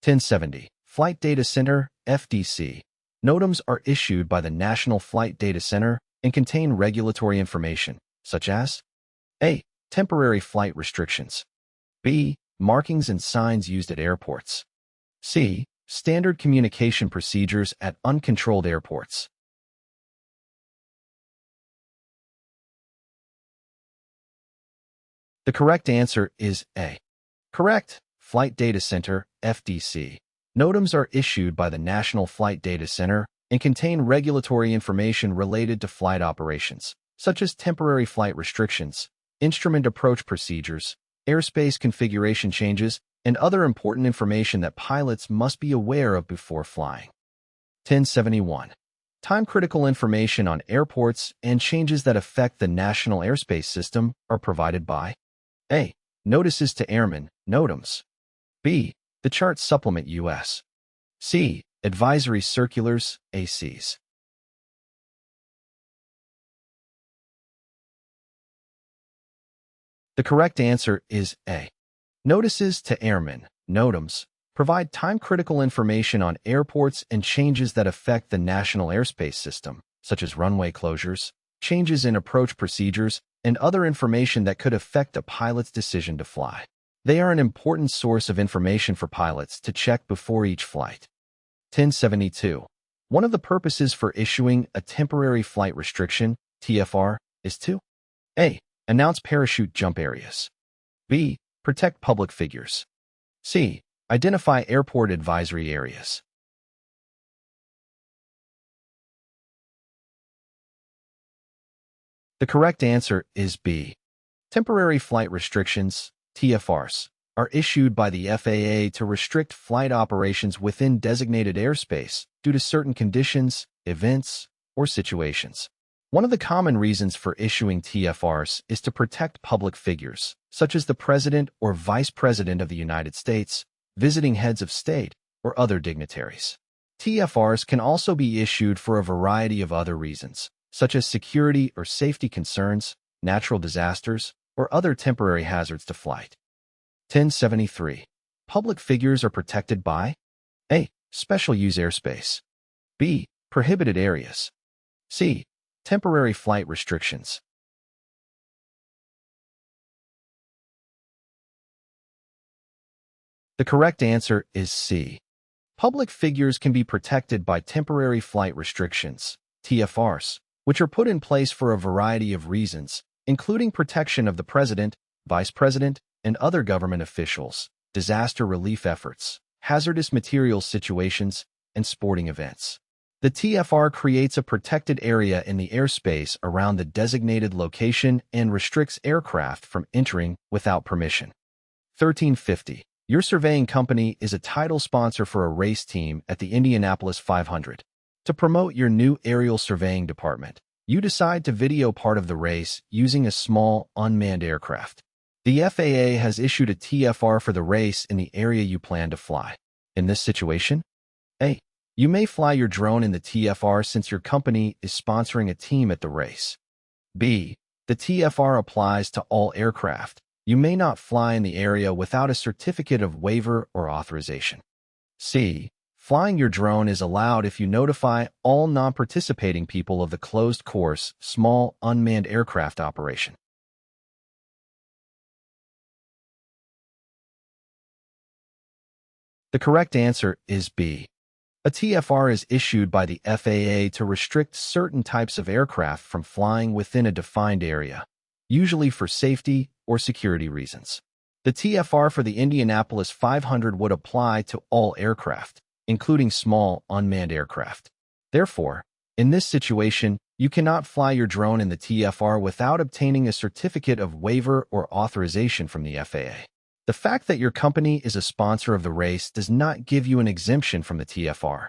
1070. Flight Data Center (FDC). NOTAMs are issued by the National Flight Data Center and contain regulatory information, such as a. Temporary flight restrictions. b. Markings and signs used at airports. c. Standard communication procedures at uncontrolled airports. The correct answer is A. Correct. Flight Data Center (FDC). NOTAMs are issued by the National Flight Data Center and contain regulatory information related to flight operations, such as temporary flight restrictions, instrument approach procedures, airspace configuration changes, and other important information that pilots must be aware of before flying. 1071. Time-critical information on airports and changes that affect the National Airspace System are provided by A. Notices to Airmen, NOTAMs. B. The Chart Supplement U.S. C. Advisory Circulars, ACs. The correct answer is A. Notices to Airmen, NOTAMs, provide time-critical information on airports and changes that affect the National Airspace System, such as runway closures, changes in approach procedures, and other information that could affect a pilot's decision to fly. They are an important source of information for pilots to check before each flight. 1072. One of the purposes for issuing a temporary flight restriction, TFR, is to A. Announce parachute jump areas. B. Protect public figures. C. Identify airport advisory areas. The correct answer is B. Temporary flight restrictions, TFRs, are issued by the FAA to restrict flight operations within designated airspace due to certain conditions, events, or situations. One of the common reasons for issuing TFRs is to protect public figures, such as the President or Vice President of the United States, visiting heads of state, or other dignitaries. TFRs can also be issued for a variety of other reasons, such as security or safety concerns, natural disasters, or other temporary hazards to flight. 1073. Public figures are protected by A. Special use airspace. B. Prohibited areas. C. Temporary flight restrictions. The correct answer is C. Public figures can be protected by temporary flight restrictions, TFRs, which are put in place for a variety of reasons, including protection of the President, Vice President, and other government officials, disaster relief efforts, hazardous materials situations, and sporting events. The TFR creates a protected area in the airspace around the designated location and restricts aircraft from entering without permission. 1350. Your surveying company is a title sponsor for a race team at the Indianapolis 500. To promote your new aerial surveying department, you decide to video part of the race using a small unmanned aircraft. The FAA has issued a TFR for the race in the area you plan to fly. In this situation, A. You may fly your drone in the TFR since your company is sponsoring a team at the race. B. The TFR applies to all aircraft. You may not fly in the area without a certificate of waiver or authorization. C. Flying your drone is allowed if you notify all non-participating people of the closed course, small unmanned aircraft operation. The correct answer is B. A TFR is issued by the FAA to restrict certain types of aircraft from flying within a defined area, usually for safety or security reasons. The TFR for the Indianapolis 500 would apply to all aircraft, including small unmanned aircraft. Therefore, in this situation, you cannot fly your drone in the TFR without obtaining a certificate of waiver or authorization from the FAA. The fact that your company is a sponsor of the race does not give you an exemption from the TFR.